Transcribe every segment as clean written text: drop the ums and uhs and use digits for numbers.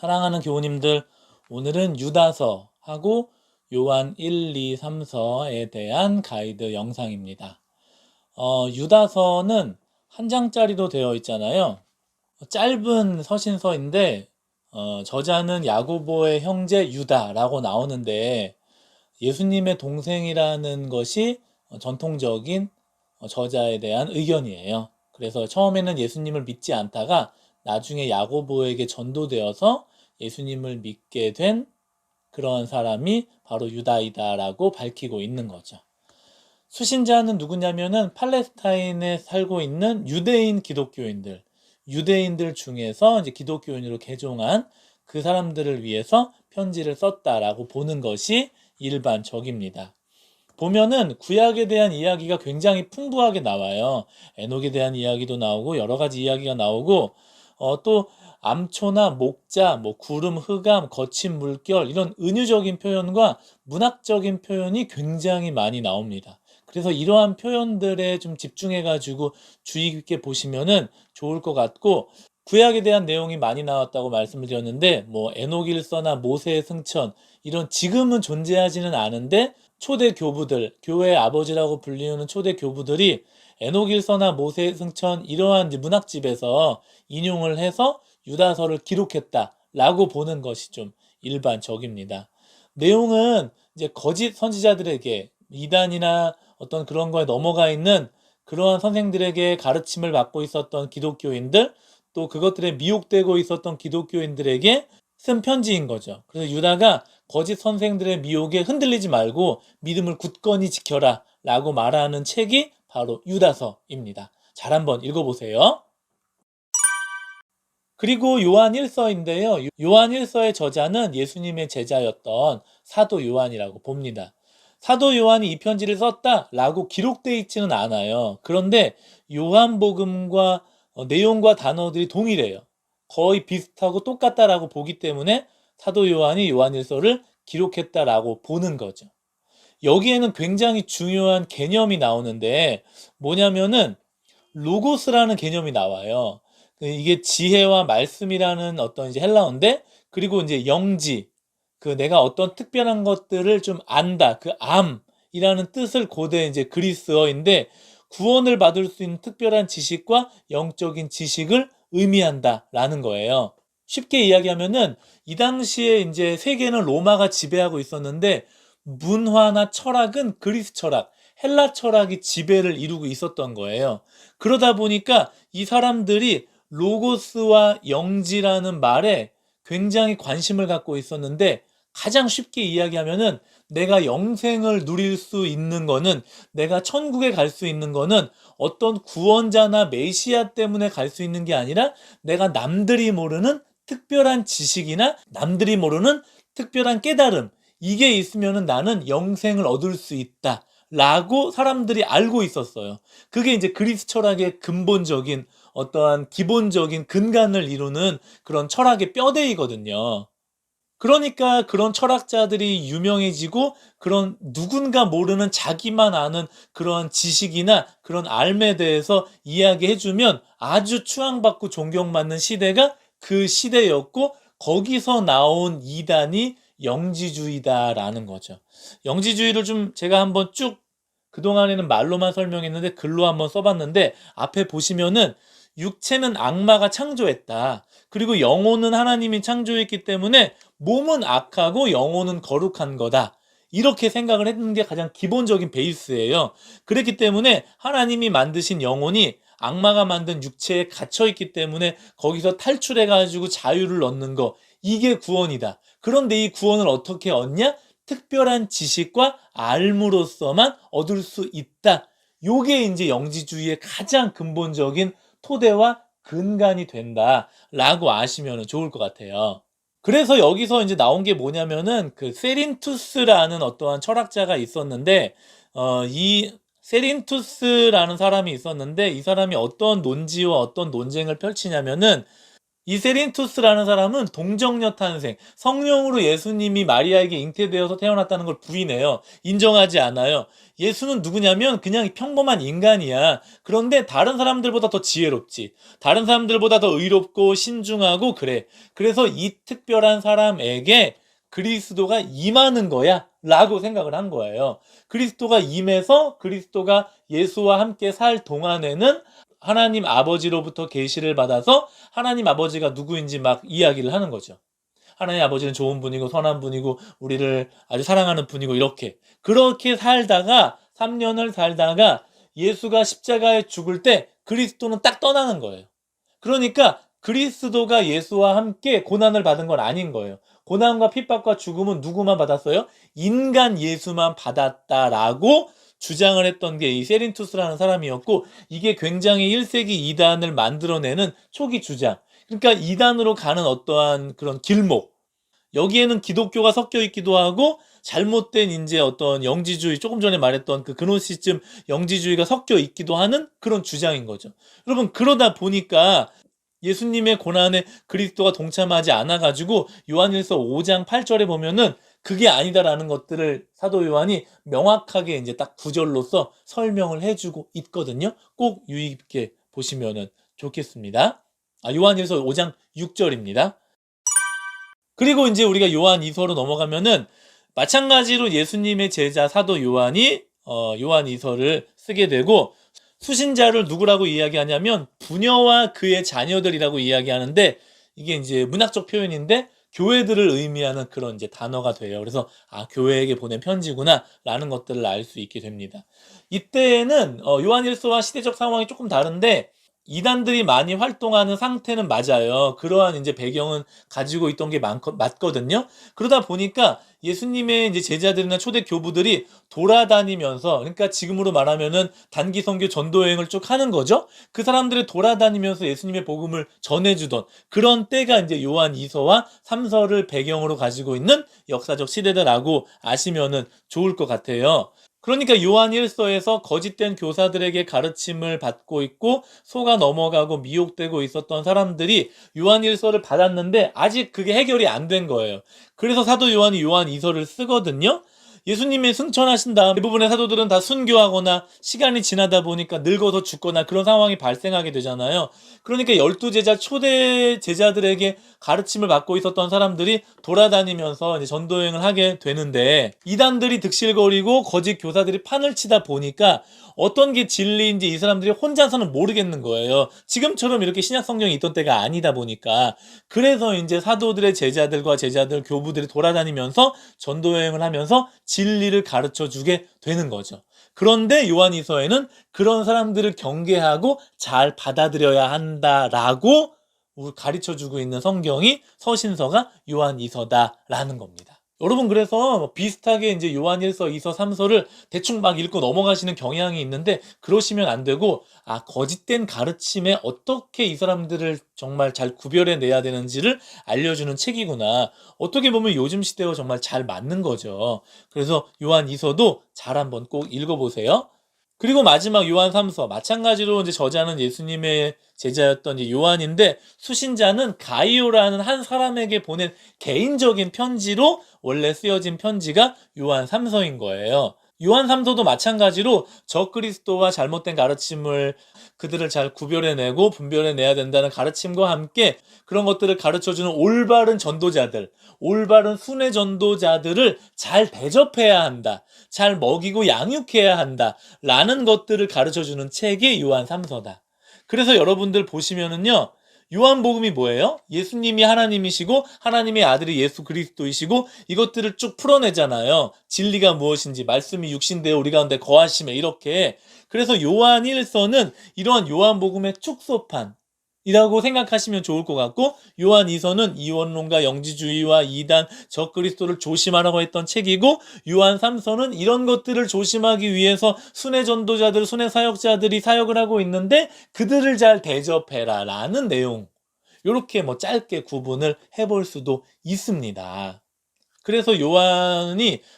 사랑하는 교우님들, 오늘은 유다서하고 요한 1, 2, 3서에 대한 가이드 영상입니다. 유다서는 한 장짜리로 되어 있잖아요. 짧은 서신서인데 저자는 야고보의 형제 유다라고 나오는데 예수님의 동생이라는 것이 전통적인 저자에 대한 의견이에요. 그래서 처음에는 예수님을 믿지 않다가 나중에 야고보에게 전도되어서 예수님을 믿게 된 그런 사람이 바로 유다이다라고 밝히고 있는 거죠. 수신자는 누구냐면은 팔레스타인에 살고 있는 유대인 유대인들 중에서 이제 기독교인으로 개종한 그 사람들을 위해서 편지를 썼다라고 보는 것이 일반적입니다. 보면은 구약에 대한 이야기가 굉장히 풍부하게 나와요. 에녹에 대한 이야기도 나오고 여러 가지 이야기가 나오고 또 암초나 목자, 구름, 흑암, 거친 물결 이런 은유적인 표현과 문학적인 표현이 굉장히 많이 나옵니다. 그래서 이러한 표현들에 좀 집중해가지고 주의 깊게 보시면은 좋을 것 같고 구약에 대한 내용이 많이 나왔다고 말씀을 드렸는데 에녹일서나 모세의 승천 이런 지금은 존재하지는 않은데 초대 교부들, 교회의 아버지라고 불리우는 초대 교부들이 에녹일서나 모세의 승천 이러한 문학집에서 인용을 해서 유다서를 기록했다라고 보는 것이 좀 일반적입니다. 내용은 이제 거짓 선지자들에게 이단이나 어떤 그런 거에 넘어가 있는 그러한 선생들에게 가르침을 받고 있었던 기독교인들 또 그것들에 미혹되고 있었던 기독교인들에게 쓴 편지인 거죠. 그래서 유다가 거짓 선생들의 미혹에 흔들리지 말고 믿음을 굳건히 지켜라 라고 말하는 책이 바로 유다서입니다. 잘 한번 읽어보세요. 그리고 요한 1서인데요. 요한 1서의 저자는 예수님의 제자였던 사도 요한이라고 봅니다. 사도 요한이 이 편지를 썼다라고 기록되어 있지는 않아요. 그런데 요한복음과 내용과 단어들이 동일해요. 거의 비슷하고 똑같다라고 보기 때문에 사도 요한이 요한 1서를 기록했다라고 보는 거죠. 여기에는 굉장히 중요한 개념이 나오는데 뭐냐면은 로고스라는 개념이 나와요. 이게 지혜와 말씀이라는 어떤 이제 헬라어인데 그리고 이제 영지 내가 어떤 특별한 것들을 좀 안다 그 암이라는 뜻을 고대 이제 그리스어인데 구원을 받을 수 있는 특별한 지식과 영적인 지식을 의미한다라는 거예요. 쉽게 이야기하면은 이 당시에 이제 세계는 로마가 지배하고 있었는데 문화나 철학은 그리스 철학, 헬라 철학이 지배를 이루고 있었던 거예요. 그러다 보니까 이 사람들이 로고스와 영지라는 말에 굉장히 관심을 갖고 있었는데 가장 쉽게 이야기하면은 내가 영생을 누릴 수 있는 거는 내가 천국에 갈 수 있는 거는 어떤 구원자나 메시아 때문에 갈 수 있는 게 아니라 내가 남들이 모르는 특별한 지식이나 남들이 모르는 특별한 깨달음 이게 있으면은 나는 영생을 얻을 수 있다 라고 사람들이 알고 있었어요. 그게 이제 그리스 철학의 근본적인 어떠한 기본적인 근간을 이루는 그런 철학의 뼈대이거든요. 그러니까 그런 철학자들이 유명해지고 그런 누군가 모르는 자기만 아는 그런 지식이나 그런 알에 대해서 이야기해주면 아주 추앙받고 존경받는 시대가 그 시대였고 거기서 나온 이단이 영지주의다라는 거죠. 영지주의를 좀 제가 한번 쭉 그동안에는 말로만 설명했는데 글로 한번 써봤는데 앞에 보시면은 육체는 악마가 창조했다. 그리고 영혼은 하나님이 창조했기 때문에 몸은 악하고 영혼은 거룩한 거다. 이렇게 생각을 했는 게 가장 기본적인 베이스예요. 그렇기 때문에 하나님이 만드신 영혼이 악마가 만든 육체에 갇혀있기 때문에 거기서 탈출해가지고 자유를 얻는 거. 이게 구원이다. 그런데 이 구원을 어떻게 얻냐? 특별한 지식과 알므로서만 얻을 수 있다. 요게 이제 영지주의의 가장 근본적인 토대와 근간이 된다라고 아시면 좋을 것 같아요. 그래서 여기서 이제 나온 게 뭐냐면은 그 세린투스라는 어떠한 철학자가 있었는데 이 세린투스라는 사람이 있었는데 이 사람이 어떤 논지와 어떤 논쟁을 펼치냐면은 이 세린투스라는 사람은 동정녀 탄생, 성령으로 예수님이 마리아에게 잉태되어서 태어났다는 걸 부인해요. 인정하지 않아요. 예수는 누구냐면 그냥 평범한 인간이야. 그런데 다른 사람들보다 더 지혜롭지. 다른 사람들보다 더 의롭고 신중하고 그래. 그래서 이 특별한 사람에게 그리스도가 임하는 거야 라고 생각을 한 거예요. 그리스도가 임해서 그리스도가 예수와 함께 살 동안에는 하나님 아버지로부터 계시를 받아서 하나님 아버지가 누구인지 막 이야기를 하는 거죠. 하나님 아버지는 좋은 분이고 선한 분이고 우리를 아주 사랑하는 분이고 이렇게 그렇게 살다가 3년을 살다가 예수가 십자가에 죽을 때 그리스도는 딱 떠나는 거예요. 그러니까 그리스도가 예수와 함께 고난을 받은 건 아닌 거예요. 고난과 핍박과 죽음은 누구만 받았어요? 인간 예수만 받았다라고 주장을 했던 게 이 세린투스라는 사람이었고, 이게 굉장히 1세기 이단을 만들어내는 초기 주장. 그러니까 이단으로 가는 어떠한 그런 길목, 여기에는 기독교가 섞여 있기도 하고 잘못된 이제 어떤 영지주의, 조금 전에 말했던 그 그노시즘 영지주의가 섞여 있기도 하는 그런 주장인 거죠. 여러분, 그러다 보니까 예수님의 고난에 그리스도가 동참하지 않아가지고 요한일서 5장 8절에 보면은 그게 아니다라는 것들을 사도 요한이 명확하게 이제 딱 구절로서 설명을 해주고 있거든요. 꼭 유의 깊게 보시면은 좋겠습니다. 요한일서 5장 6절입니다. 그리고 이제 우리가 요한 2서로 넘어가면은 마찬가지로 예수님의 제자 사도 요한이 요한 2서를 쓰게 되고, 수신자를 누구라고 이야기하냐면 부녀와 그의 자녀들이라고 이야기하는데, 이게 이제 문학적 표현인데 교회들을 의미하는 그런 이제 단어가 돼요. 그래서 교회에게 보낸 편지구나라는 것들을 알 수 있게 됩니다. 이때에는 요한일서와 시대적 상황이 조금 다른데 이단들이 많이 활동하는 상태는 맞아요. 그러한 이제 배경은 가지고 있던 게 맞거든요. 그러다 보니까 예수님의 이제 제자들이나 초대 교부들이 돌아다니면서, 그러니까 지금으로 말하면은 단기 선교 전도 여행을 쭉 하는 거죠. 그 사람들이 돌아다니면서 예수님의 복음을 전해주던 그런 때가 이제 요한 2서와 3서를 배경으로 가지고 있는 역사적 시대다라고 아시면은 좋을 것 같아요. 그러니까 요한 1서에서 거짓된 교사들에게 가르침을 받고 있고 속아 넘어가고 미혹되고 있었던 사람들이 요한 1서를 받았는데 아직 그게 해결이 안 된 거예요. 그래서 사도 요한이 요한 2서를 쓰거든요. 예수님이 승천하신 다음 대부분의 사도들은 다 순교하거나 시간이 지나다 보니까 늙어서 죽거나 그런 상황이 발생하게 되잖아요. 그러니까 12제자 초대 제자들에게 가르침을 받고 있었던 사람들이 돌아다니면서 이제 전도여행을 하게 되는데, 이단들이 득실거리고 거짓 교사들이 판을 치다 보니까 어떤 게 진리인지 이 사람들이 혼자서는 모르겠는 거예요. 지금처럼 이렇게 신약 성경이 있던 때가 아니다 보니까. 그래서 이제 사도들의 제자들과 제자들 교부들이 돌아다니면서 전도여행을 하면서 진리를 가르쳐 주게 되는 거죠. 그런데 요한이서에는 그런 사람들을 경계하고 잘 받아들여야 한다라고 가르쳐 주고 있는 성경이 서신서가 요한이서다라는 겁니다. 여러분, 그래서 비슷하게 이제 요한 1서, 2서, 3서를 대충 막 읽고 넘어가시는 경향이 있는데 그러시면 안 되고, 거짓된 가르침에 어떻게 이 사람들을 정말 잘 구별해 내야 되는지를 알려주는 책이구나. 어떻게 보면 요즘 시대와 정말 잘 맞는 거죠. 그래서 요한 2서도 잘 한번 꼭 읽어보세요. 그리고 마지막 요한 3서, 마찬가지로 이제 저자는 예수님의 제자였던 이제 요한인데, 수신자는 가이오라는 한 사람에게 보낸 개인적인 편지로 원래 쓰여진 편지가 요한 3서인 거예요. 요한 3서도 마찬가지로 적그리스도와 잘못된 가르침을, 그들을 잘 구별해내고 분별해내야 된다는 가르침과 함께 그런 것들을 가르쳐주는 올바른 전도자들, 올바른 순회 전도자들을 잘 대접해야 한다, 잘 먹이고 양육해야 한다 라는 것들을 가르쳐주는 책이 요한 3서다. 그래서 여러분들 보시면은요, 요한복음이 뭐예요? 예수님이 하나님이시고 하나님의 아들이 예수 그리스도이시고 이것들을 쭉 풀어내잖아요. 진리가 무엇인지, 말씀이 육신되어 우리 가운데 거하심에, 이렇게. 그래서 요한 1서는 이러한 요한복음의 축소판 이라고 생각하시면 좋을 것 같고, 요한 2서는 이원론과 영지주의와 이단, 적그리스도를 조심하라고 했던 책이고, 요한 3서는 이런 것들을 조심하기 위해서 순회 전도자들, 순회 사역자들이 사역을 하고 있는데 그들을 잘 대접해라 라는 내용, 이렇게 뭐 짧게 구분을 해볼 수도 있습니다. 그래서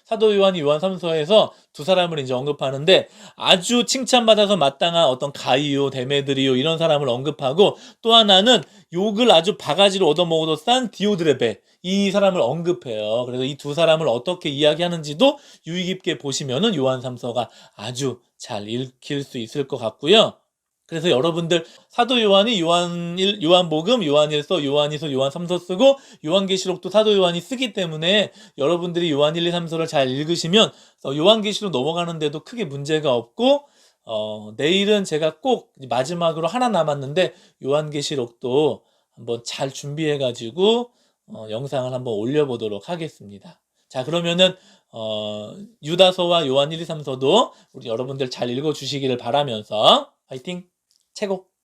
사도 요한이 요한 3서에서 두 사람을 이제 언급하는데 아주 칭찬받아서 마땅한 어떤 가이오, 데메드리오 이런 사람을 언급하고 또 하나는 욕을 아주 바가지로 얻어먹어도 싼 디오드레베 이 사람을 언급해요. 그래서 이 두 사람을 어떻게 이야기하는지도 유의 깊게 보시면은 요한 3서가 아주 잘 읽힐 수 있을 것 같고요. 그래서 여러분들 사도 요한이 요한복음, 요한일서, 요한이서, 요한 3서 쓰고 요한계시록도 사도 요한이 쓰기 때문에 여러분들이 요한 1, 2, 3서를 잘 읽으시면 요한계시록 넘어가는데도 크게 문제가 없고 내일은 제가 꼭 마지막으로 하나 남았는데 요한계시록도 한번 잘 준비해가지고 영상을 한번 올려보도록 하겠습니다. 자, 그러면은 유다서와 요한 1, 2, 3서도 우리 여러분들 잘 읽어주시기를 바라면서 화이팅! 최고!